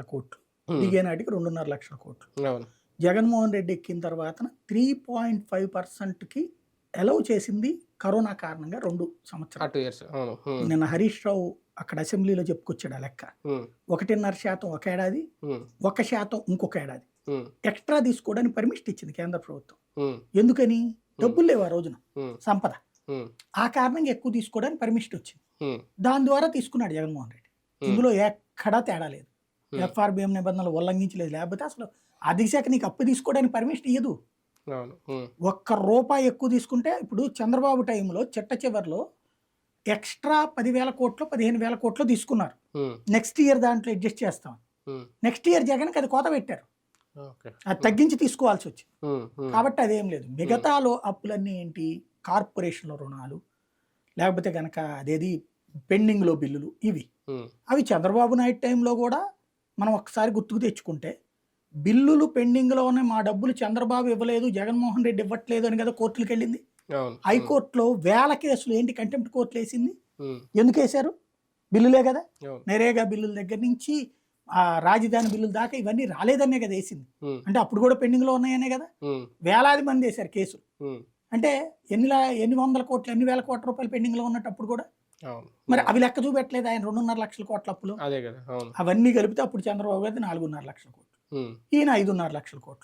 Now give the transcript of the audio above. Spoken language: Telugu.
కోట్లు. హ్మ్. దిగే నాటికి 2.5 లక్షల కోట్లు. అవును. జగన్మోహన్ రెడ్డి ఎక్కిన తర్వాత 3.5%కి అలౌ చేసింది కరోనా కారణంగా 2 ఆ సంవత్సరాలు. 2 ఇయర్స్. అవును. హ్మ్. నిన్న హరీష్ రావు అక్కడ అసెంబ్లీలో చెప్పుకొచ్చాడు ఆ లెక్క. హ్మ్. 1.5% ఒక ఏడాది, హ్మ్. 1% ఇంకొక ఏడాది. హ్మ్. ఎక్స్‌ట్రా తీసుకోవడానికి పర్మిషన్ ఇచ్చింది కేంద్ర ప్రభుత్వం. హ్మ్. ఎందుకని? హ్మ్. డబ్బులు లేవు ఆ రోజున హ్మ్. సంపద. హ్మ్. ఆ కారణంగా ఎక్కువ తీసుకోవడానికి పర్మిషన్ వచ్చింది. హ్మ్. దాని ద్వారా తీసుకున్నాడు జగన్మోహన్ రెడ్డి. హ్మ్. ఇందులో ఎక్కడా తేడా లేదు. హ్మ్. ఎఫ్ఆర్‌బిఎం నిబంధనలు ఉల్లంఘించలేదు. లేకపోతే అసలు ఆ దిశకి నీకు అప్పు తీసుకోవడానికి పర్మిషన్ ఇయ్యదు. అవును. హ్మ్. ఒక్క రూపాయి ఎక్కువ తీసుకుంటే ఇప్పుడు చంద్రబాబు టైంలో చిట్ట చివర్లో ఎక్స్‌ట్రా 10,000 కోట్లో, 15,000 కోట్లో తీసుకున్నారు. హ్మ్. నెక్స్ట్ ఇయర్ దాంట్లో అడ్జస్ట్ చేస్తాం. హ్మ్. నెక్స్ట్ ఇయర్ జగన్‌కి అది కోత పెట్టారు. ఓకే. అది హ్మ్. తగ్గించి తీసుకోవాల్సొచ్చింది. హ్మ్. హ్మ్. కాబట్టి అదేం లేదు. హ్మ్. మిగతాలో అప్పులన్నీ ఏంటి? కార్పొరేషన్‌ల రుణాలు, లేకపోతే గనక అదేది పెండింగ్‌లో బిల్లులు ఇవి. హ్మ్. అవి చంద్రబాబు నాయుడు టైంలో గూడా మనం ఒక్కసారి గుర్తుకు తెచ్చుకుంటే, బిల్లులు పెండింగ్‌లో ఉన్నాయి. మా డబ్బులు చంద్రబాబు ఇవ్వలేదు, జగన్మోహన్ రెడ్డి ఇవ్వట్లేదు అని కదా కోర్టులకెళ్ళింది. అవును. హ్మ్. హైకోర్టులో వేల కేసులు ఏంటి కంటెంప్ట్ కోర్టులేసింది. హ్మ్. ఎందుకేశారు? బిల్లులే గదా! అవును. నరేగా బిల్లుల దగ్గర నుంచి రాజధాని బిల్లుల దాకా ఇవన్నీ రాలేదనే కదా ఏసింది. హ్మ్. అంటే అప్పుడు గూడా పెండింగ్‌లో ఉన్నాయనే గదా! హ్మ్. వేలాది మందేశారు కేసులు. హ్మ్. అంటే ఎన్ని వందల కోట్లు, ఎన్ని వేల కోట్ల రూపాయలు పెండింగ్‌లో ఉన్నట్టు అప్పుడు గూడా. అవును. మరి హ్మ్. అవి లెక్క చూపెట్టలేదు ఆయన 2.5 లక్షల కోట్ల అప్పులు. అదే గదా! అవును. అవన్నీ కలిపితే అప్పుడు చంద్రబాబు గారిది 4.5 లక్షల కోట్లు. హ్మ్. ఈయన 5.5 లక్షల కోట్లు.